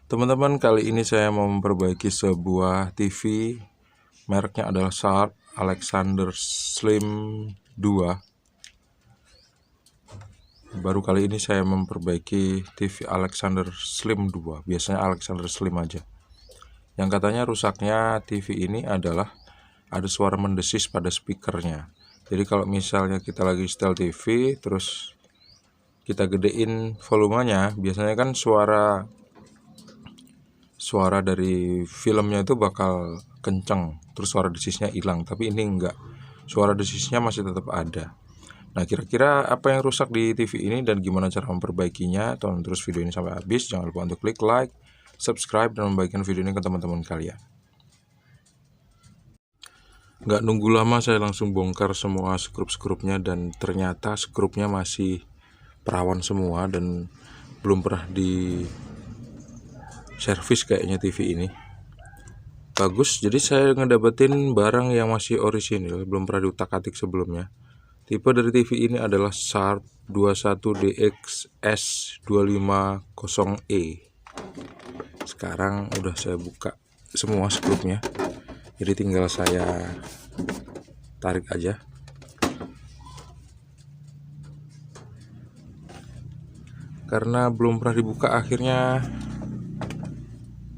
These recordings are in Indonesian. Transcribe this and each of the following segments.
Teman-teman, kali ini saya mau memperbaiki sebuah TV. Mereknya adalah Sharp Alexander Slim 2. Baru kali ini saya memperbaiki TV Alexander Slim 2. Biasanya Alexander Slim aja. Yang katanya rusaknya TV ini adalah ada suara mendesis pada speakernya. Jadi kalau misalnya kita lagi setel TV, terus kita gedein volumenya, biasanya kan suara dari filmnya itu bakal kenceng, terus suara desisnya hilang. Tapi ini enggak, suara desisnya masih tetap ada. Nah, kira-kira apa yang rusak di TV ini dan gimana cara memperbaikinya? Tonton terus video ini sampai habis. Jangan lupa untuk klik like, subscribe, dan membagikan video ini ke teman-teman kalian. Nggak nunggu lama, saya langsung bongkar semua skrup-skrupnya, dan ternyata skrupnya masih perawan semua dan belum pernah di servis kayaknya TV ini. Bagus, jadi saya ngedapetin barang yang masih orisinil, belum pernah diutak-atik sebelumnya. Tipe dari TV ini adalah Sharp 21DX-S250E. Sekarang udah saya buka semua skrupnya, jadi tinggal saya tarik aja. Karena belum pernah dibuka, akhirnya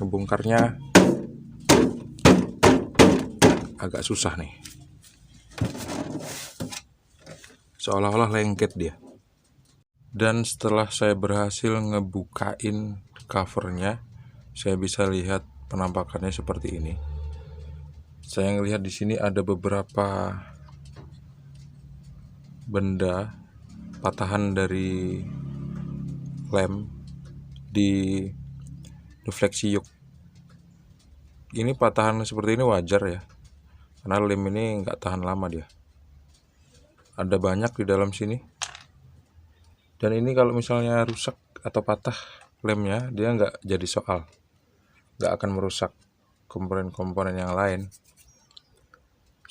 ngebongkarnya agak susah nih. Seolah-olah lengket dia. Dan setelah saya berhasil ngebukain covernya, saya bisa lihat penampakannya seperti ini. Saya ngelihat di sini ada beberapa benda patahan dari lem di refleksi yuk. Ini patahan seperti ini wajar ya, karena lem ini nggak tahan lama dia. Ada banyak di dalam sini. Dan ini kalau misalnya rusak atau patah lemnya, dia nggak jadi soal, nggak akan merusak komponen-komponen yang lain.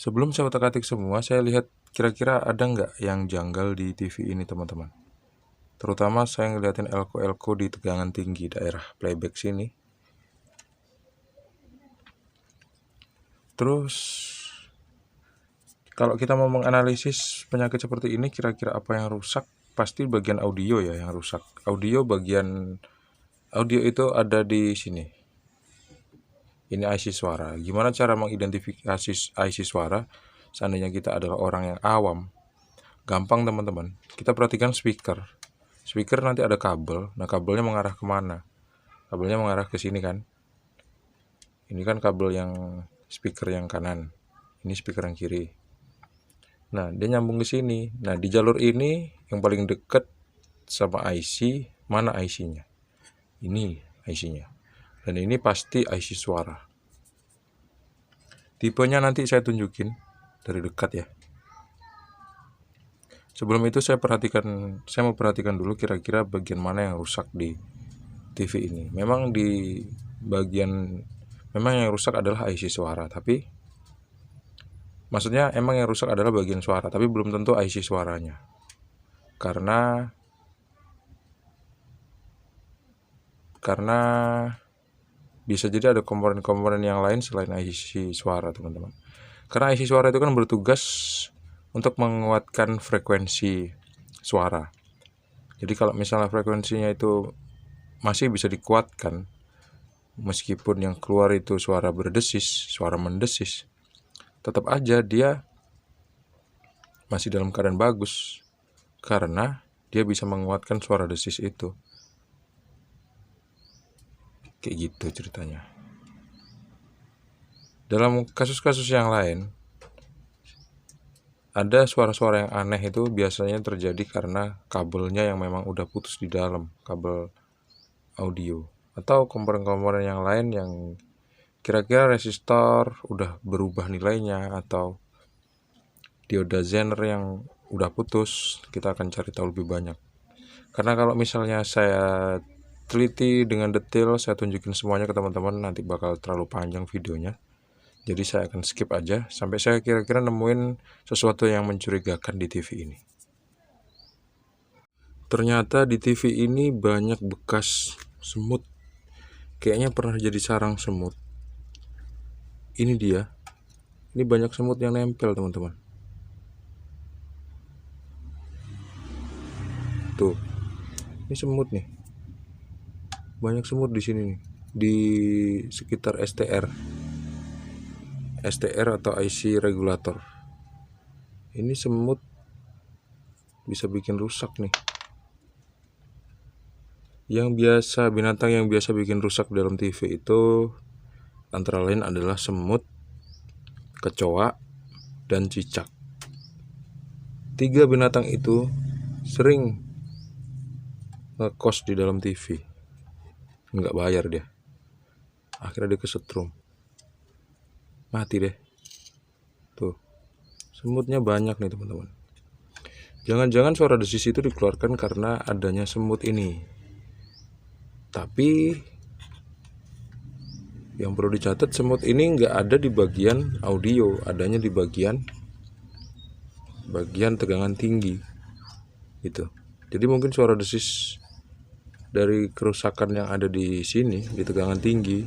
Sebelum saya utak-atik semua, saya lihat kira-kira ada nggak yang janggal di TV ini, teman-teman. Terutama saya ngeliatin elko-elko di tegangan tinggi daerah playback sini. Terus kalau kita mau menganalisis penyakit seperti ini, kira-kira apa yang rusak? Pasti bagian audio ya yang rusak. Audio itu ada di sini. Ini IC suara. Gimana cara mengidentifikasi IC suara? Seandainya kita adalah orang yang awam, gampang teman-teman. Kita perhatikan speaker. Speaker nanti ada kabel. Nah, kabelnya mengarah kemana? Kabelnya mengarah ke sini kan? Ini kan kabel yang speaker yang kanan. Ini speaker yang kiri. Nah, dia nyambung ke sini. Nah, di jalur ini yang paling dekat sama IC, mana IC-nya? Ini IC-nya. Dan ini pasti IC suara. Tipenya nanti saya tunjukin dari dekat ya. Sebelum itu saya mau perhatikan dulu kira-kira bagian mana yang rusak di TV ini. Memang yang rusak adalah IC suara, tapi maksudnya emang yang rusak adalah bagian suara, tapi belum tentu IC suaranya. Karena bisa jadi ada komponen-komponen yang lain selain IC suara, teman-teman. Karena IC suara itu kan bertugas untuk menguatkan frekuensi suara. Jadi kalau misalnya frekuensinya itu masih bisa dikuatkan, meskipun yang keluar itu suara berdesis, suara mendesis, tetap aja dia masih dalam keadaan bagus, karena dia bisa menguatkan suara desis itu. Kayak gitu ceritanya. Dalam kasus-kasus yang lain, ada suara-suara yang aneh itu biasanya terjadi karena kabelnya yang memang udah putus di dalam kabel audio, atau komponen-komponen yang lain yang kira-kira resistor udah berubah nilainya, atau dioda Zener yang udah putus. Kita akan cari tahu lebih banyak. Karena kalau misalnya saya teliti dengan detail, saya tunjukin semuanya ke teman-teman, nanti bakal terlalu panjang videonya. Jadi saya akan skip aja sampai saya kira-kira nemuin sesuatu yang mencurigakan di TV ini. Ternyata di TV ini banyak bekas semut kayaknya pernah jadi sarang semut. Ini dia. Ini banyak semut yang nempel, teman-teman. Tuh. Ini semut nih. Banyak semut di sini nih. Di sekitar STR. STR atau IC regulator. Ini semut bisa bikin rusak nih. Binatang yang biasa bikin rusak dalam TV itu antara lain adalah semut, kecoa, dan cicak. 3 binatang itu sering ngekos di dalam TV. Nggak bayar dia. Akhirnya dia kesetrum. Mati deh. Tuh. Semutnya banyak nih, teman-teman. Jangan-jangan suara desis itu dikeluarkan karena adanya semut ini. Tapi yang perlu dicatat, semut ini nggak ada di bagian audio, adanya di bagian tegangan tinggi gitu. Jadi mungkin suara desis dari kerusakan yang ada di sini di tegangan tinggi,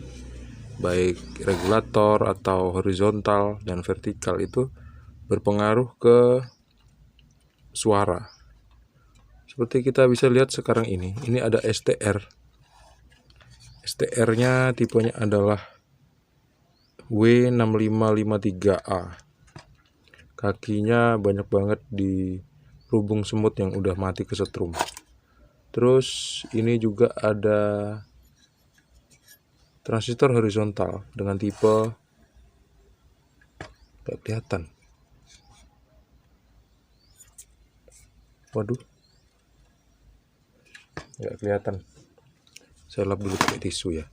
baik regulator atau horizontal dan vertikal, itu berpengaruh ke suara. Seperti kita bisa lihat sekarang ini ada STR. STR-nya tipenya adalah W6553A. Kakinya banyak banget di rubung semut yang udah mati kesetrum. Terus ini juga ada transistor horizontal dengan tipe, gak kelihatan. Waduh, gak kelihatan. Saya lap dulu pakai tisu ya.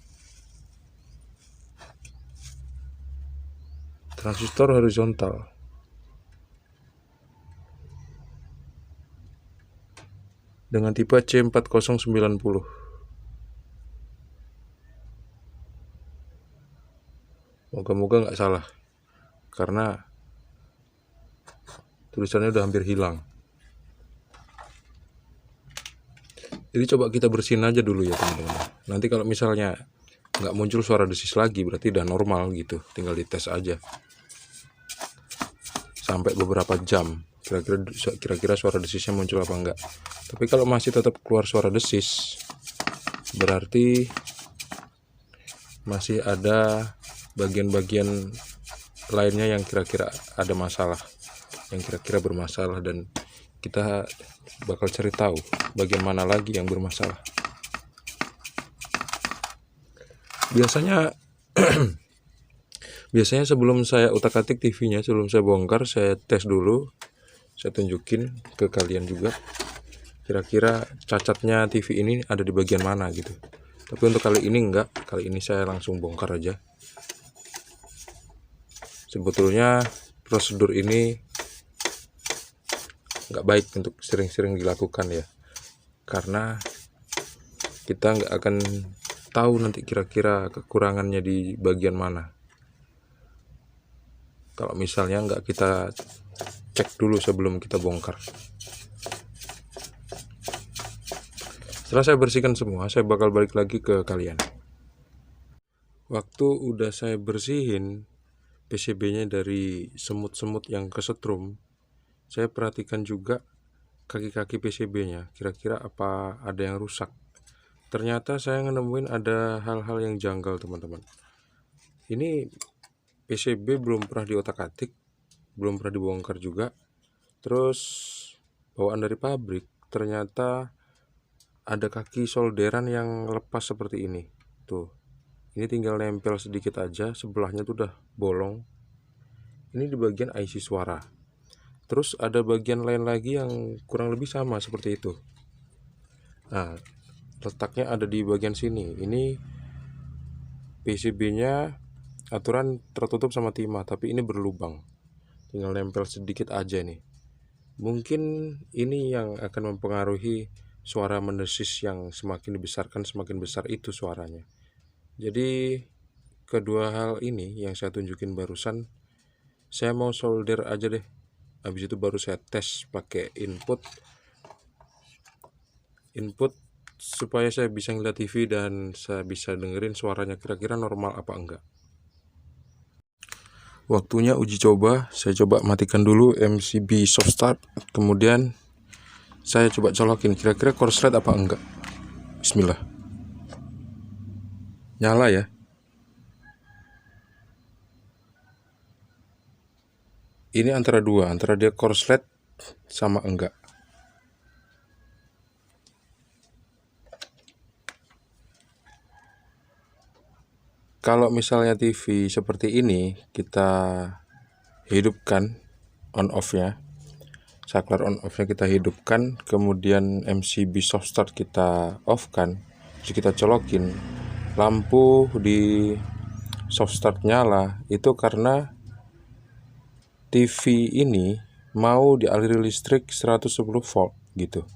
Transistor horizontal. Dengan tipe C4090. Moga-moga nggak salah. Karena tulisannya udah hampir hilang. Jadi coba kita bersihin aja dulu ya, teman-teman. Nanti kalau misalnya nggak muncul suara desis lagi, berarti udah normal gitu. Tinggal dites aja sampai beberapa jam, kira-kira suara desisnya muncul apa enggak. Tapi kalau masih tetap keluar suara desis, berarti masih ada bagian-bagian lainnya yang kira-kira ada masalah, yang kira-kira bermasalah, dan kita bakal cari tahu bagian mana lagi yang bermasalah. Biasanya sebelum saya utak-atik TV-nya, sebelum saya bongkar, saya tes dulu, saya tunjukin ke kalian juga kira-kira cacatnya TV ini ada di bagian mana gitu. Tapi untuk kali ini enggak, kali ini saya langsung bongkar aja. Sebetulnya prosedur ini nggak baik untuk sering-sering dilakukan ya, karena kita nggak akan tahu nanti kira-kira kekurangannya di bagian mana kalau misalnya nggak kita cek dulu sebelum kita bongkar. Setelah saya bersihkan semua, saya bakal balik lagi ke kalian. Waktu udah saya bersihin PCB-nya dari semut-semut yang kesetrum, saya perhatikan juga kaki-kaki PCB-nya, kira-kira apa ada yang rusak. Ternyata saya nemuin ada hal-hal yang janggal, teman-teman. Ini PCB belum pernah diotak-atik, belum pernah dibongkar juga. Terus bawaan dari pabrik, ternyata ada kaki solderan yang lepas seperti ini. Tuh, ini tinggal nempel sedikit aja, sebelahnya tuh udah bolong. Ini di bagian IC suara. Terus ada bagian lain lagi yang kurang lebih sama seperti itu. Nah, letaknya ada di bagian sini. Ini PCB-nya aturan tertutup sama timah, tapi ini berlubang. Tinggal nempel sedikit aja nih. Mungkin ini yang akan mempengaruhi suara mendesis yang semakin dibesarkan, semakin besar itu suaranya. Jadi kedua hal ini yang saya tunjukin barusan, saya mau solder aja deh. Habis itu baru saya tes pakai input supaya saya bisa ngeliat TV dan saya bisa dengerin suaranya kira-kira normal apa enggak. Waktunya uji coba. Saya coba matikan dulu MCB soft start, kemudian saya coba colokin kira-kira korslet apa enggak. Bismillah. Nyala ya. Ini antara dua, antara dia korslet sama enggak. Kalau misalnya TV seperti ini kita hidupkan on off-nya, saklar on off-nya kita hidupkan, kemudian MCB soft start kita off-kan, terus kita colokin, lampu di soft start nyala, itu karena TV ini mau dialiri listrik 110 volt gitu.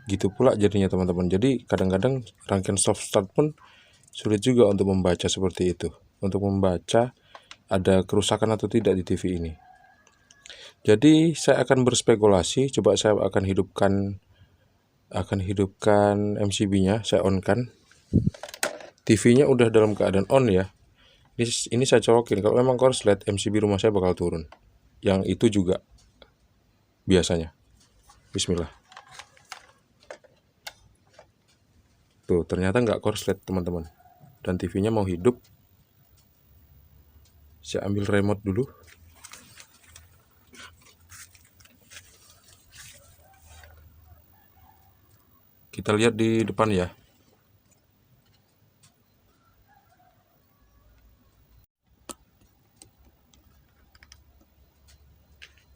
Gitu pula jadinya teman-teman. Jadi kadang-kadang rangkaian soft start pun sulit juga untuk membaca seperti itu. Untuk membaca ada kerusakan atau tidak di TV ini. Jadi saya akan berspekulasi. Coba saya akan hidupkan MCB-nya. Saya on-kan. TV-nya udah dalam keadaan on ya. Ini saya colokin. Kalau memang korslet, MCB rumah saya bakal turun. Yang itu juga biasanya. Bismillah. Tuh, ternyata nggak korslet teman-teman. Dan TV-nya mau hidup. Saya ambil remote dulu. Kita lihat di depan ya.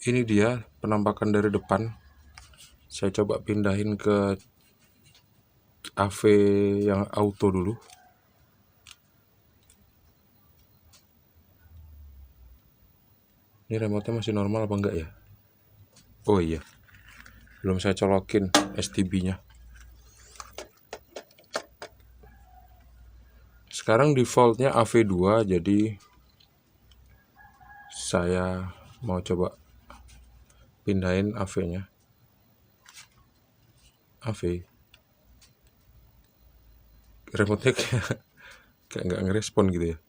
Ini dia penampakan dari depan. Saya coba pindahin ke AV yang auto dulu. Ini remote-nya masih normal apa enggak ya? Oh iya, belum saya colokin STB-nya. Sekarang defaultnya AV2, jadi saya mau coba pindahin AV-nya. AV. Remote-nya kayak nggak ngerespon gitu ya.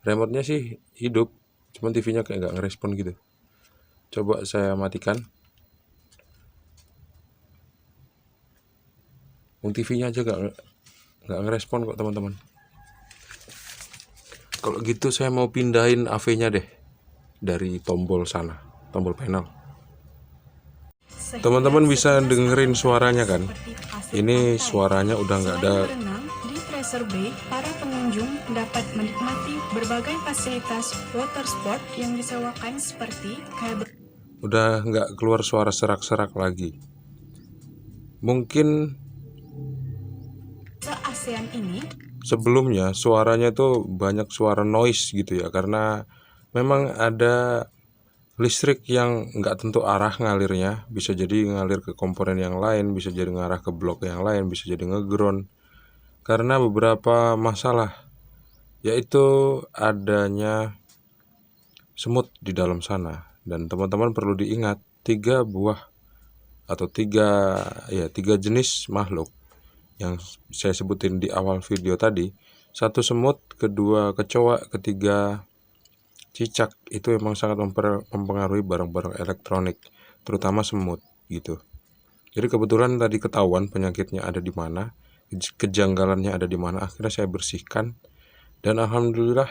Remote-nya sih hidup, cuman TV-nya kayak nggak ngerespon gitu. Coba saya matikan. TV-nya aja nggak ngerespon kok teman-teman. Kalau gitu saya mau pindahin AV-nya deh dari tombol sana, tombol panel. Teman-teman bisa dengerin suaranya kan? Ini suaranya udah nggak ada. Di Treasure Bay, para pengunjung dapat menikmati berbagai fasilitas water sport yang disewakan seperti Udah nggak keluar suara serak-serak lagi. Mungkin se-ASEAN ini sebelumnya suaranya tuh banyak suara noise gitu ya, karena memang ada listrik yang nggak tentu arah ngalirnya, bisa jadi ngalir ke komponen yang lain, bisa jadi ngarah ke blok yang lain, bisa jadi ngeground karena beberapa masalah, yaitu adanya semut di dalam sana. Dan teman-teman perlu diingat, tiga jenis makhluk yang saya sebutin di awal video tadi. Satu semut, kedua kecoa, ketiga cicak. Itu memang sangat mempengaruhi barang-barang elektronik, terutama semut gitu. Jadi kebetulan tadi ketahuan penyakitnya ada di mana, kejanggalannya ada di mana. Akhirnya saya bersihkan dan alhamdulillah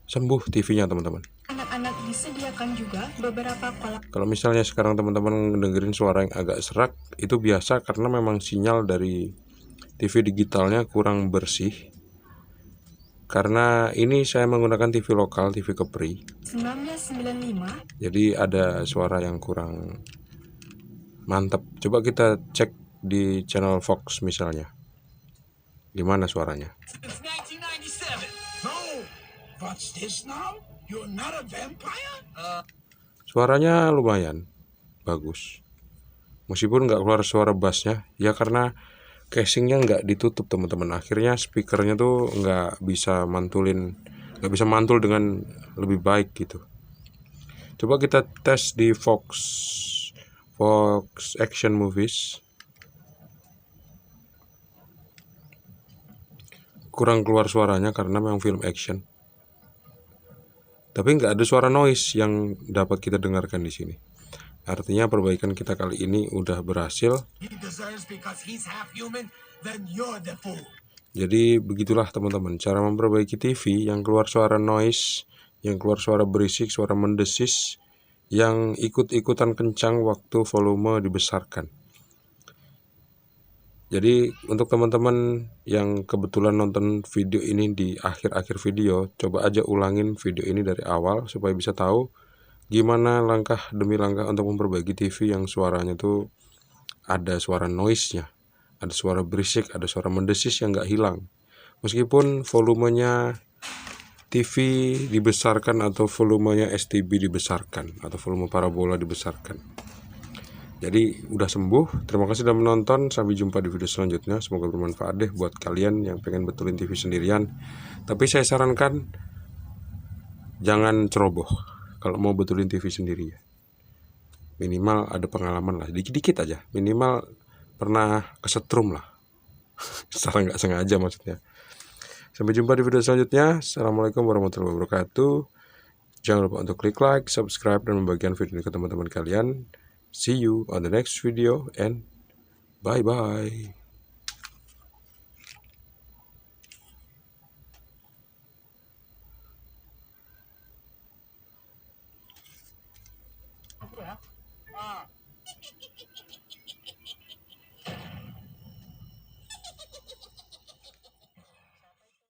sembuh TV-nya teman-teman. anak-anak disediakan juga beberapa kolam. Kalau misalnya sekarang teman-teman dengerin suara yang agak serak, itu biasa karena memang sinyal dari TV digitalnya kurang bersih. Karena ini saya menggunakan TV lokal, TV Kepri. 1995. Jadi ada suara yang kurang mantap. Coba kita cek di channel Fox misalnya. Gimana suaranya? Suaranya lumayan bagus. Meskipun nggak keluar suara bassnya, ya karena casingnya nggak ditutup teman-teman. Akhirnya speakernya tuh nggak bisa mantul dengan lebih baik gitu. Coba kita tes di Fox Fox Action Movies. Kurang keluar suaranya karena memang film action. Tapi nggak ada suara noise yang dapat kita dengarkan di sini. Artinya perbaikan kita kali ini udah berhasil. Jadi begitulah teman-teman, cara memperbaiki TV yang keluar suara noise, yang keluar suara berisik, suara mendesis, yang ikut-ikutan kencang waktu volume dibesarkan. Jadi untuk teman-teman yang kebetulan nonton video ini di akhir-akhir video, coba aja ulangin video ini dari awal supaya bisa tahu gimana langkah demi langkah untuk memperbaiki TV yang suaranya tuh ada suara noise-nya, ada suara berisik, ada suara mendesis yang nggak hilang. Meskipun volumenya TV dibesarkan atau volumenya STB dibesarkan atau volume parabola dibesarkan. Jadi udah sembuh. Terima kasih sudah menonton. Sampai jumpa di video selanjutnya. Semoga bermanfaat deh buat kalian yang pengen betulin TV sendirian. Tapi saya sarankan jangan ceroboh kalau mau betulin TV sendiri ya. Minimal ada pengalaman lah, dikit-dikit aja. Minimal pernah kesetrum lah. Secara nggak sengaja maksudnya. Sampai jumpa di video selanjutnya. Assalamualaikum warahmatullahi wabarakatuh. Jangan lupa untuk klik like, subscribe, dan membagikan video ini ke teman-teman kalian. See you on the next video and bye-bye.